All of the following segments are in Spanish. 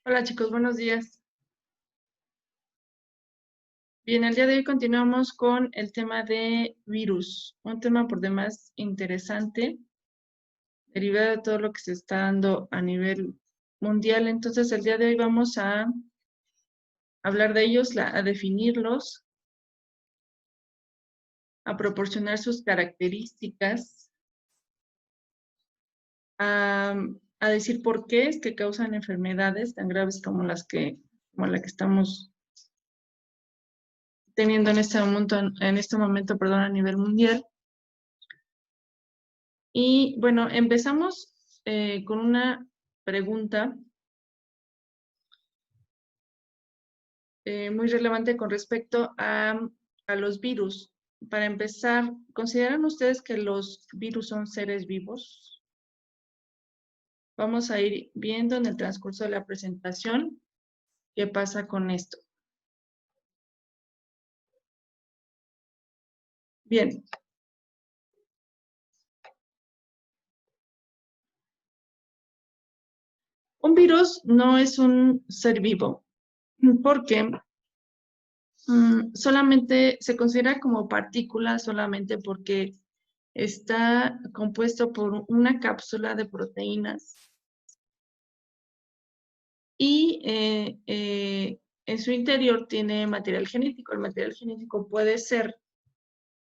Hola chicos, buenos días. Bien, el día de hoy continuamos con el tema de virus, un tema por demás interesante, derivado de todo lo que se está dando a nivel mundial. Entonces, el día de hoy vamos a hablar de ellos, a definirlos, a proporcionar sus características, a, a decir por qué es que causan enfermedades tan graves como como la que estamos teniendo en este momento, perdón, a nivel mundial. Y bueno, empezamos con una pregunta muy relevante con respecto a los virus. Para empezar, ¿consideran ustedes que los virus son seres vivos? Vamos a ir viendo en el transcurso de la presentación qué pasa con esto. Bien. Un virus no es un ser vivo porque solamente se considera como partícula solamente porque está compuesto por una cápsula de proteínas y en su interior tiene material genético. El material genético puede ser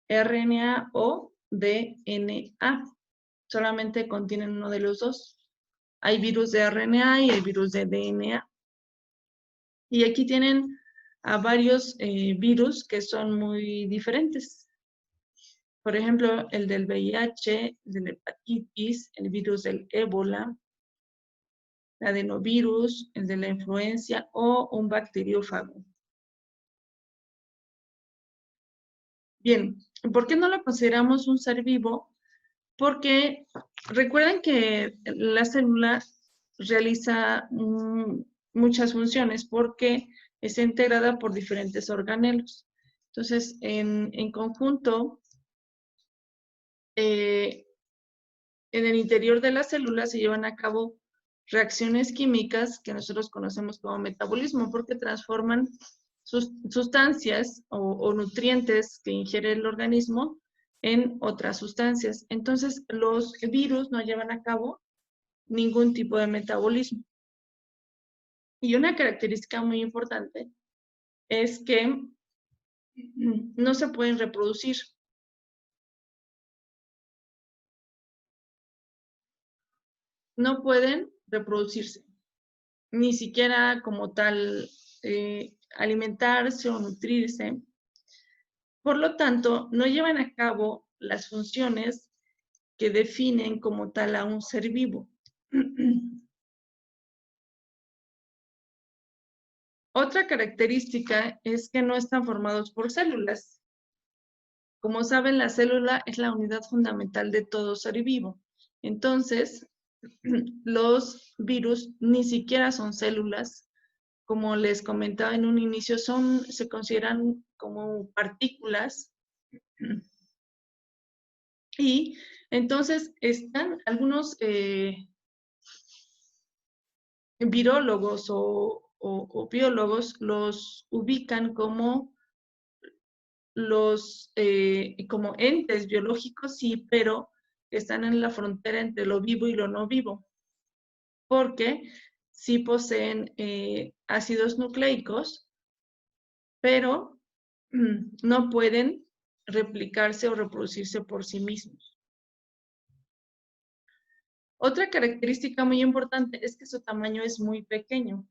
RNA o DNA. Solamente contienen uno de los dos. Hay virus de RNA y hay virus de DNA. Y aquí tienen a varios virus que son muy diferentes. Por ejemplo, el del VIH, el de la hepatitis, el virus del ébola, el adenovirus, el de la influenza o un bacteriófago. Bien, ¿por qué no lo consideramos un ser vivo? Porque recuerden que la célula realiza muchas funciones porque está integrada por diferentes organelos. Entonces, en conjunto, en el interior de la célula se llevan a cabo reacciones químicas que nosotros conocemos como metabolismo, porque transforman sustancias o nutrientes que ingiere el organismo en otras sustancias. Entonces, los virus no llevan a cabo ningún tipo de metabolismo. Y una característica muy importante es que no se pueden reproducir. No pueden reproducirse, ni siquiera como tal alimentarse o nutrirse. Por lo tanto, no llevan a cabo las funciones que definen como tal a un ser vivo. Otra característica es que no están formados por células. Como saben, la célula es la unidad fundamental de todo ser vivo. Entonces, los virus ni siquiera son células. Como les comentaba en un inicio, se consideran como partículas. Y entonces están algunos virólogos o biólogos los ubican como como entes biológicos, sí, pero están en la frontera entre lo vivo y lo no vivo, porque sí poseen ácidos nucleicos, pero no pueden replicarse o reproducirse por sí mismos. Otra característica muy importante es que su tamaño es muy pequeño.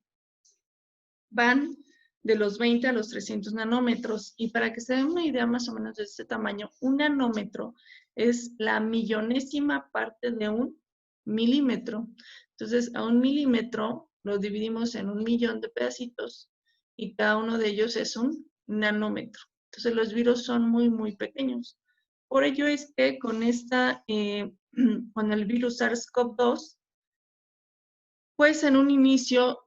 Van de los 20 a los 300 nanómetros. Y para que se den una idea más o menos de este tamaño, un nanómetro es la millonésima parte de un milímetro. Entonces, a un milímetro lo dividimos en 1.000.000 de pedacitos y cada uno de ellos es un nanómetro. Entonces, los virus son muy, muy pequeños. Por ello es que con con el virus SARS-CoV-2, pues en un inicio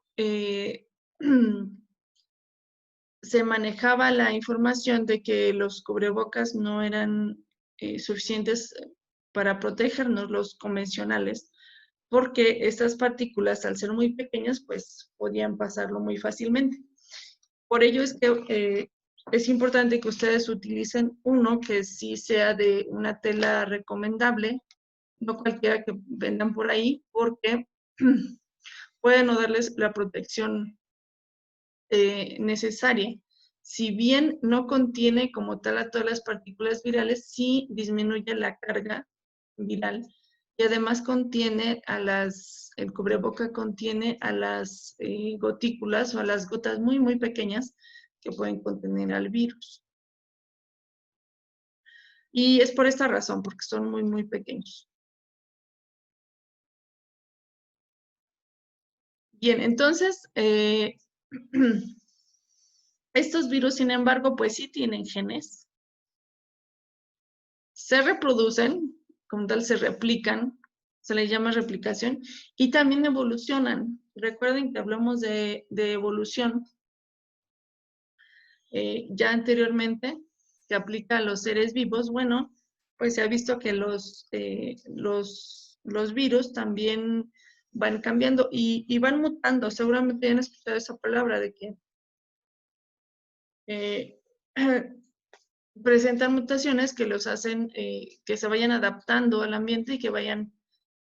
se manejaba la información de que los cubrebocas no eran suficientes para protegernos, los convencionales, porque estas partículas, al ser muy pequeñas, pues podían pasarlo muy fácilmente. Por ello es que es importante que ustedes utilicen uno que sí sea de una tela recomendable, no cualquiera que vendan por ahí, porque puede no darles la protección necesaria. Si bien no contiene como tal a todas las partículas virales, sí disminuye la carga viral y además contiene el cubreboca contiene a las gotículas o a las gotas muy, muy pequeñas que pueden contener al virus. Y es por esta razón, porque son muy, muy pequeños. Bien, entonces, estos virus, sin embargo, pues sí tienen genes, se reproducen, como tal se replican, se les llama replicación, y también evolucionan. Recuerden que hablamos de evolución ya anteriormente, que aplica a los seres vivos. Bueno, pues se ha visto que los virus también van cambiando y van mutando. Seguramente han escuchado esa palabra de que presentan mutaciones que los hacen que se vayan adaptando al ambiente y que vayan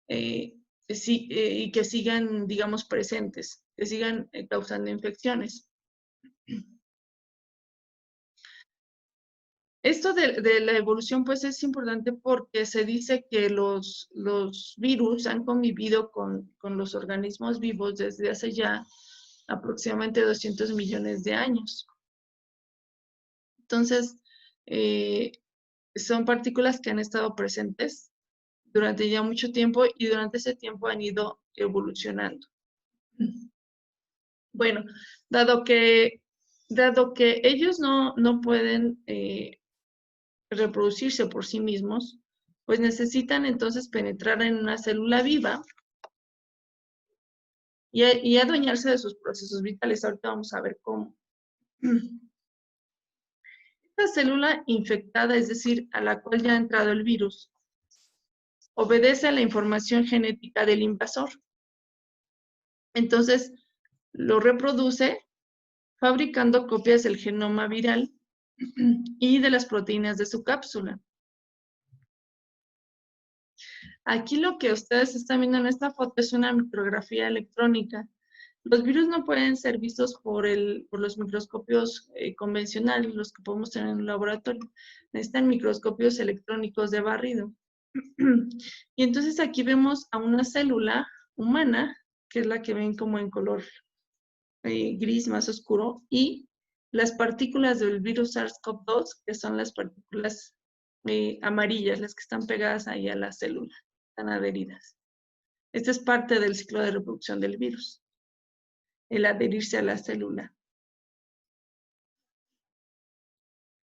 y que sigan, digamos, presentes, que sigan causando infecciones. Esto de la evolución, pues es importante porque se dice que los virus han convivido con los organismos vivos desde hace ya aproximadamente 200 millones de años. Entonces, son partículas que han estado presentes durante ya mucho tiempo y durante ese tiempo han ido evolucionando. Bueno, dado que ellos no pueden reproducirse por sí mismos, pues necesitan entonces penetrar en una célula viva y adueñarse de sus procesos vitales. Ahorita vamos a ver cómo. Esta célula infectada, es decir, a la cual ya ha entrado el virus, obedece a la información genética del invasor. Entonces, lo reproduce fabricando copias del genoma viral y de las proteínas de su cápsula. Aquí lo que ustedes están viendo en esta foto es una micrografía electrónica. Los virus no pueden ser vistos por los microscopios convencionales, los que podemos tener en un laboratorio. Necesitan microscopios electrónicos de barrido. Y entonces aquí vemos a una célula humana, que es la que ven como en color gris más oscuro, y las partículas del virus SARS-CoV-2, que son las partículas amarillas, las que están pegadas ahí a la célula, están adheridas. Esta es parte del ciclo de reproducción del virus, el adherirse a la célula.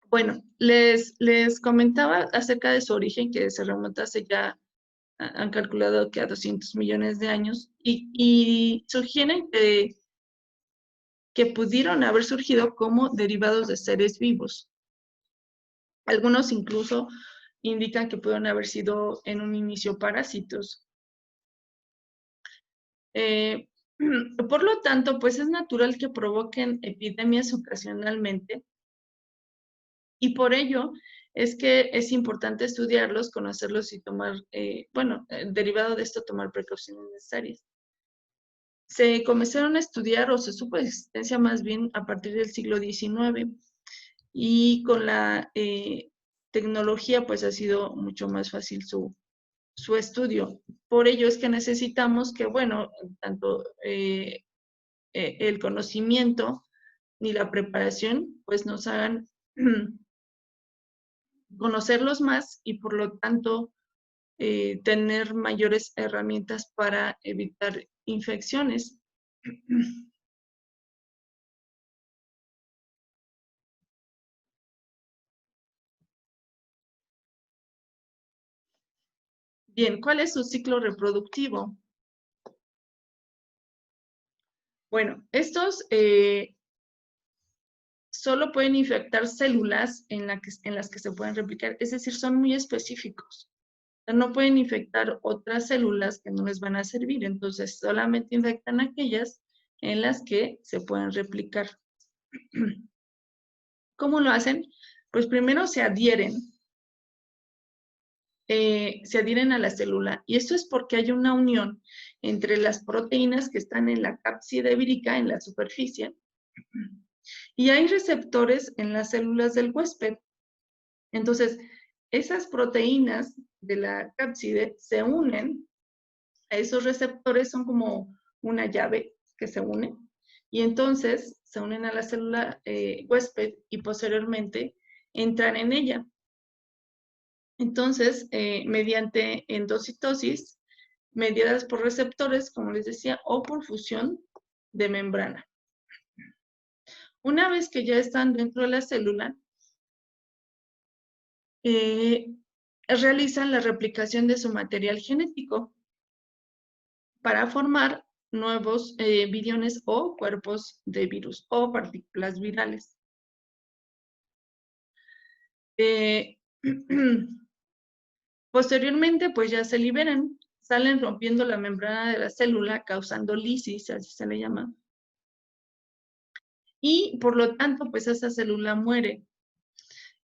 Bueno, les comentaba acerca de su origen, que se remonta hace ya, han calculado que a 200 millones de años, y sugieren que pudieron haber surgido como derivados de seres vivos. Algunos incluso indican que pudieron haber sido en un inicio parásitos. Por lo tanto, pues es natural que provoquen epidemias ocasionalmente y por ello es que es importante estudiarlos, conocerlos y tomar, derivado de esto, tomar precauciones necesarias. Se comenzaron a estudiar o se supo de existencia más bien a partir del siglo XIX y con la tecnología pues ha sido mucho más fácil su estudio. Por ello es que necesitamos que, bueno, tanto el conocimiento ni la preparación pues nos hagan conocerlos más y por lo tanto tener mayores herramientas para evitar infecciones. Bien, ¿cuál es su ciclo reproductivo? Bueno, estos solo pueden infectar células en las que se pueden replicar, es decir, son muy específicos. sea, no pueden infectar otras células que no les van a servir, entonces solamente infectan aquellas en las que se pueden replicar. ¿Cómo lo hacen? Pues primero se adhieren a la célula, y esto es porque hay una unión entre las proteínas que están en la cápside vírica, en la superficie, y hay receptores en las células del huésped. Entonces, esas proteínas de la cápside se unen a esos receptores, son como una llave que se une, y entonces se unen a la célula huésped y posteriormente entran en ella. Entonces, mediante endocitosis, mediadas por receptores, como les decía, o por fusión de membrana. Una vez que ya están dentro de la célula, realizan la replicación de su material genético para formar nuevos viriones o cuerpos de virus o partículas virales. Posteriormente, pues ya se liberan, salen rompiendo la membrana de la célula, causando lisis, así se le llama. Y por lo tanto, pues esa célula muere.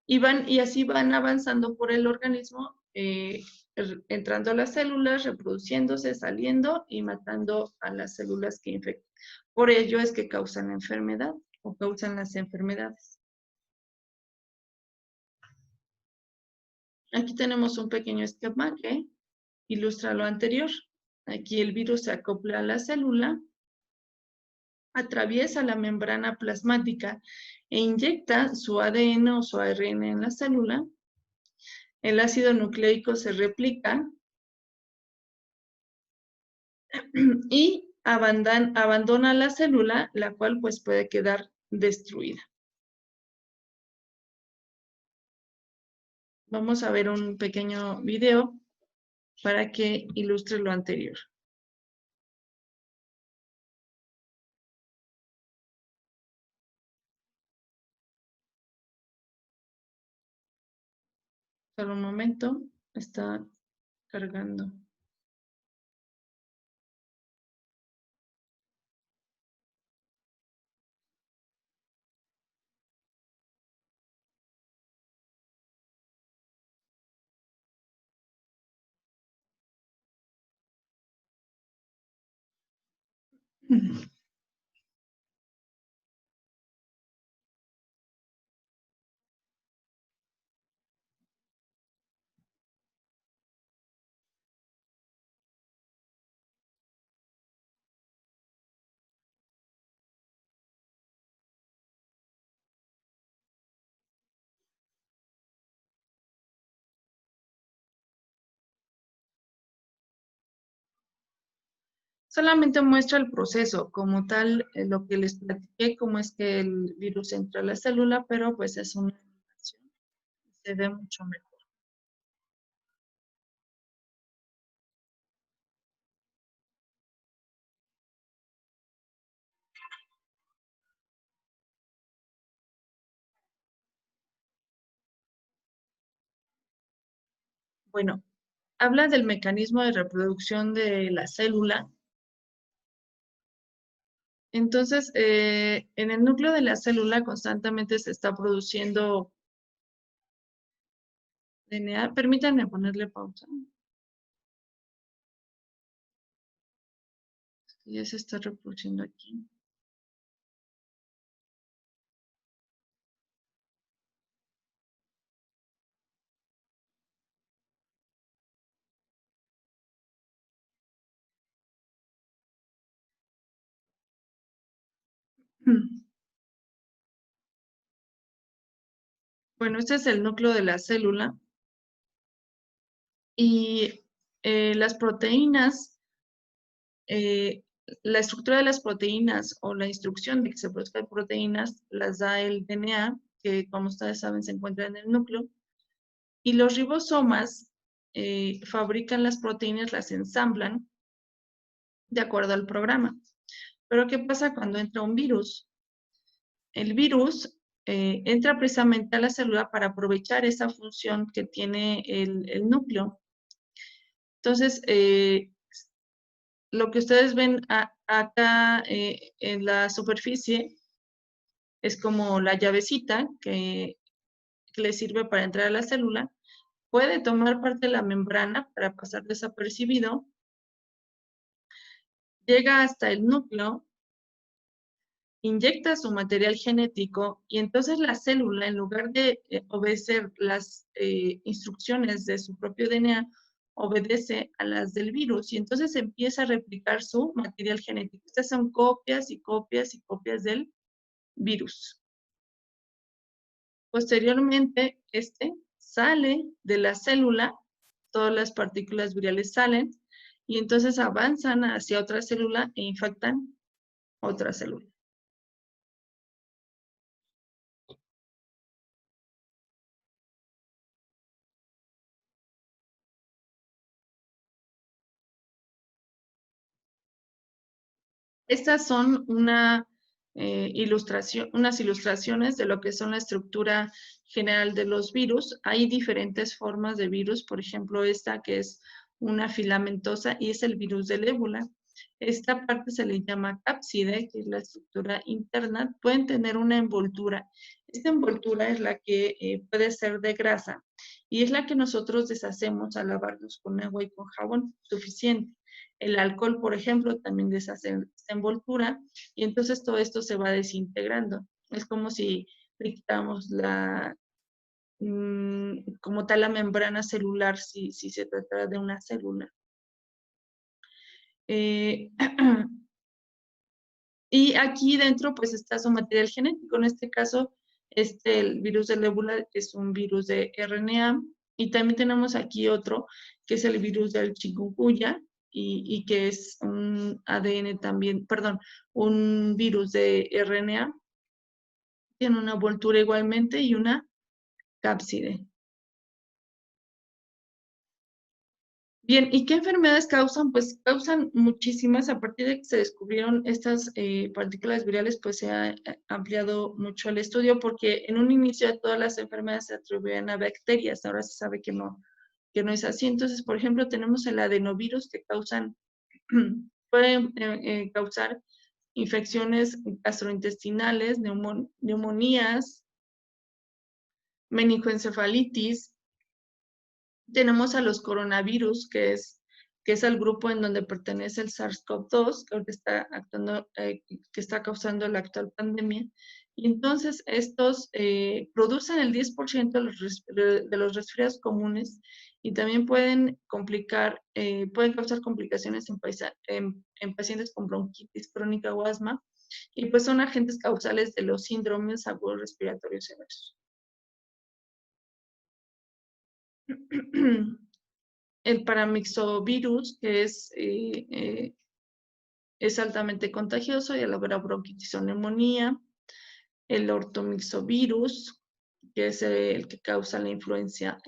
Y así van avanzando por el organismo, entrando a las células, reproduciéndose, saliendo y matando a las células que infectan. Por ello es que causan la enfermedad o causan las enfermedades. Aquí tenemos un pequeño esquema que ilustra lo anterior. Aquí el virus se acopla a la célula, atraviesa la membrana plasmática e inyecta su ADN o su ARN en la célula. El ácido nucleico se replica y abandona la célula, la cual pues puede quedar destruida. Vamos a ver un pequeño video para que ilustre lo anterior. Solo un momento, está cargando. Solamente muestra el proceso, como tal, lo que les platiqué, cómo es que el virus entra a la célula, pero pues es una animación, se ve mucho mejor. Bueno, habla del mecanismo de reproducción de la célula. Entonces, en el núcleo de la célula constantemente se está produciendo DNA. Permítanme ponerle pausa. Ya se está reproduciendo aquí. Bueno, este es el núcleo de la célula y las proteínas, la estructura de las proteínas o la instrucción de que se produzcan proteínas las da el DNA, que como ustedes saben se encuentra en el núcleo, y los ribosomas fabrican las proteínas, las ensamblan de acuerdo al programa. Pero ¿qué pasa cuando entra un virus? El virus entra precisamente a la célula para aprovechar esa función que tiene el núcleo Entonces, lo que ustedes ven acá en la superficie es como la llavecita que le sirve para entrar a la célula. Puede tomar parte de la membrana para pasar desapercibido. Llega hasta el núcleo, inyecta su material genético y entonces la célula, en lugar de obedecer las instrucciones de su propio DNA, obedece a las del virus y entonces empieza a replicar su material genético. Estas son copias y copias y copias del virus. Posteriormente, este sale de la célula, todas las partículas virales salen y entonces avanzan hacia otra célula e infectan otra célula. Estas son unas ilustraciones de lo que son la estructura general de los virus. Hay diferentes formas de virus, por ejemplo, esta que es una filamentosa y es el virus del ébola. Esta parte se le llama cápside, que es la estructura interna. Pueden tener una envoltura. Esta envoltura es la que puede ser de grasa y es la que nosotros deshacemos al lavarnos con agua y con jabón suficiente. El alcohol, por ejemplo, también deshace esta envoltura y entonces todo esto se va desintegrando. Es como si le quitamos como tal la membrana celular si se tratara de una célula. Y aquí dentro pues está su material genético. En este caso, el virus del ébola es un virus de RNA y también tenemos aquí otro que es el virus del chikungunya y que es un ADN también, perdón, un virus de RNA. Tiene una envoltura igualmente y una cápside. Bien, ¿y qué enfermedades causan? Pues causan muchísimas. A partir de que se descubrieron estas partículas virales, pues se ha ampliado mucho el estudio porque en un inicio todas las enfermedades se atribuían a bacterias. Ahora se sabe que no es así. Entonces, por ejemplo, tenemos el adenovirus que pueden causar infecciones gastrointestinales, neumonías, meningoencefalitis. Tenemos a los coronavirus, que es el grupo en donde pertenece el SARS-CoV-2, que ahorita está actuando, que está causando la actual pandemia. Y entonces estos producen el 10% de los resfriados comunes y también pueden causar complicaciones en pacientes con bronquitis crónica o asma, y pues son agentes causales de los síndromes agudos respiratorios severos. El paramyxovirus, que es altamente contagioso y elabora bronquitis o neumonía. El ortomyxovirus, que es el que causa la influenza.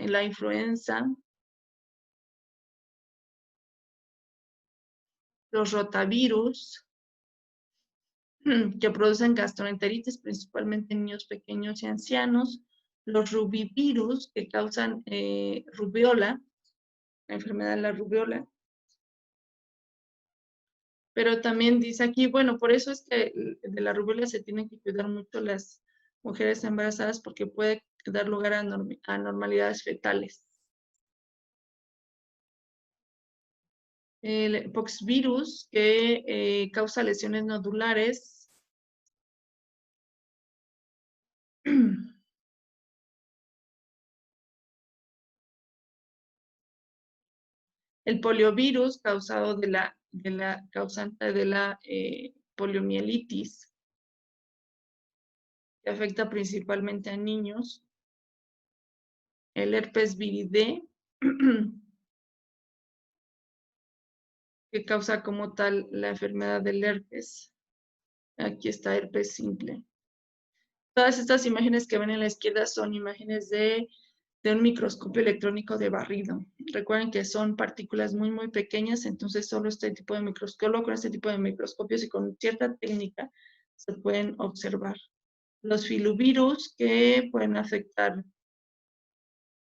Los rotavirus, que producen gastroenteritis, principalmente en niños pequeños y ancianos. Los rubivirus, que causan rubiola, la enfermedad de la rubiola. Pero también dice aquí, bueno, por eso es que de la rubiola se tienen que cuidar mucho las mujeres embarazadas porque puede dar lugar a anormalidades fetales. El poxvirus, que causa lesiones nodulares. El poliovirus, causado causante de la poliomielitis, que afecta principalmente a niños. El herpes viridae, que causa como tal la enfermedad del herpes. Aquí está herpes simple. Todas estas imágenes que ven en la izquierda son imágenes de un microscopio electrónico de barrido. Recuerden que son partículas muy, muy pequeñas, entonces solo con este tipo de microscopios y con cierta técnica se pueden observar. Los filovirus, que pueden afectar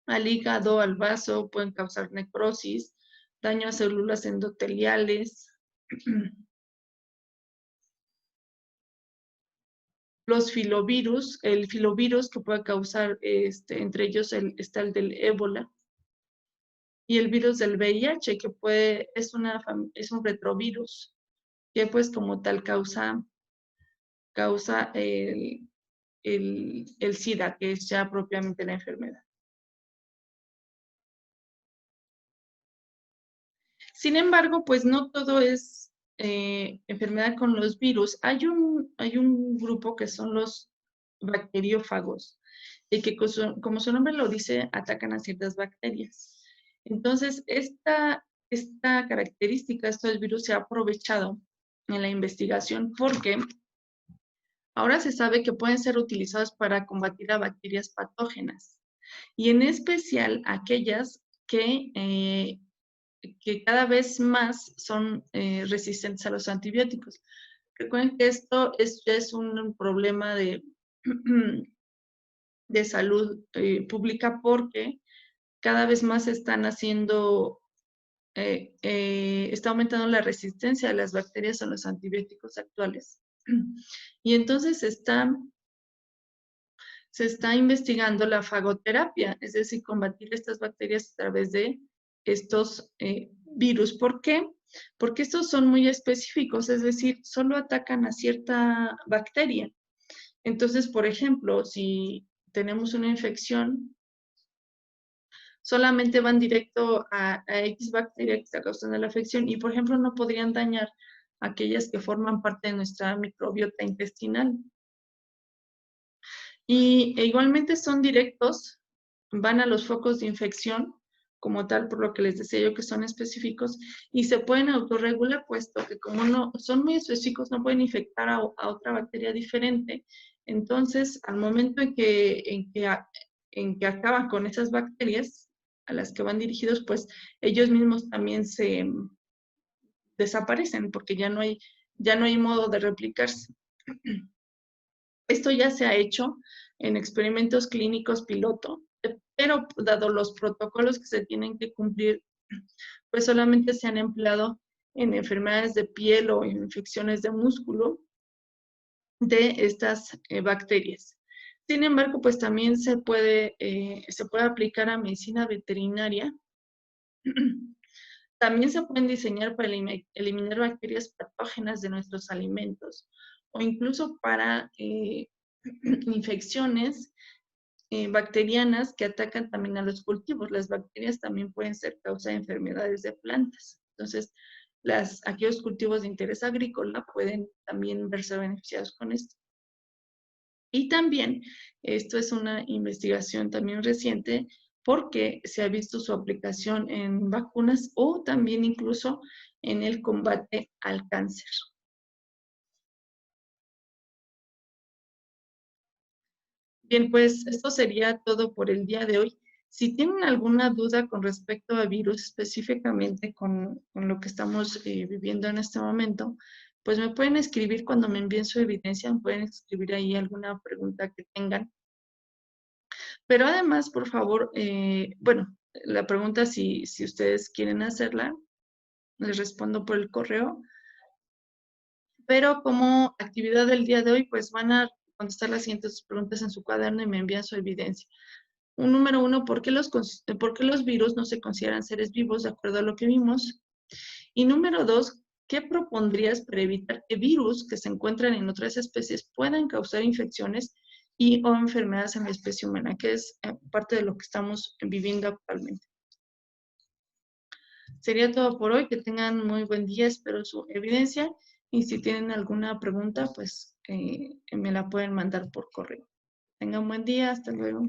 al hígado, al vaso, pueden causar necrosis. daño a células endoteliales. Los filovirus, el filovirus que puede causar, entre ellos está el del ébola, y el virus del VIH, que es un retrovirus, que pues como tal causa el SIDA, que es ya propiamente la enfermedad. Sin embargo, pues no todo es enfermedad con los virus. Hay un grupo que son los bacteriófagos, y que como su nombre lo dice, atacan a ciertas bacterias. Entonces, esta característica, estos virus, se ha aprovechado en la investigación porque ahora se sabe que pueden ser utilizados para combatir a bacterias patógenas, y en especial aquellas que cada vez más son resistentes a los antibióticos. Recuerden que esto es un problema de, de salud pública, porque cada vez más están está aumentando la resistencia de las bacterias a los antibióticos actuales. Y entonces se está investigando la fagoterapia, es decir, combatir estas bacterias a través de estos virus. ¿Por qué? Porque estos son muy específicos, es decir, solo atacan a cierta bacteria. Entonces, por ejemplo, si tenemos una infección, solamente van directo a X bacteria que está causando la afección, y, por ejemplo, no podrían dañar aquellas que forman parte de nuestra microbiota intestinal. Y igualmente son directos, van a los focos de infección como tal, por lo que les decía yo que son específicos, y se pueden autorregular, puesto que como no son muy específicos, no pueden infectar a otra bacteria diferente. Entonces, al momento en que acaban con esas bacterias a las que van dirigidos, pues ellos mismos también se desaparecen, porque ya no hay modo de replicarse. Esto ya se ha hecho en experimentos clínicos piloto, pero dado los protocolos que se tienen que cumplir, pues solamente se han empleado en enfermedades de piel o infecciones de músculo de estas bacterias. Sin embargo, pues también se puede aplicar a medicina veterinaria. También se pueden diseñar para eliminar bacterias patógenas de nuestros alimentos, o incluso para infecciones bacterianas que atacan también a los cultivos. Las bacterias también pueden ser causa de enfermedades de plantas. Entonces, aquellos cultivos de interés agrícola pueden también verse beneficiados con esto. Y también, esto es una investigación también reciente, porque se ha visto su aplicación en vacunas o también incluso en el combate al cáncer. Bien, pues esto sería todo por el día de hoy. Si tienen alguna duda con respecto a virus, específicamente con lo que estamos viviendo en este momento, pues me pueden escribir cuando me envíen su evidencia, me pueden escribir ahí alguna pregunta que tengan. Pero además, por favor, bueno, la pregunta, si ustedes quieren hacerla, les respondo por el correo. Pero como actividad del día de hoy, pues van a contestar las siguientes preguntas en su cuaderno y me envían su evidencia. Número uno, ¿por qué los virus no se consideran seres vivos de acuerdo a lo que vimos? Y número dos, ¿qué propondrías para evitar que virus que se encuentran en otras especies puedan causar infecciones o enfermedades en la especie humana, que es parte de lo que estamos viviendo actualmente? Sería todo por hoy. Que tengan muy buen día. Espero su evidencia. Y si tienen alguna pregunta, pues me la pueden mandar por correo. Tengan buen día. Hasta luego.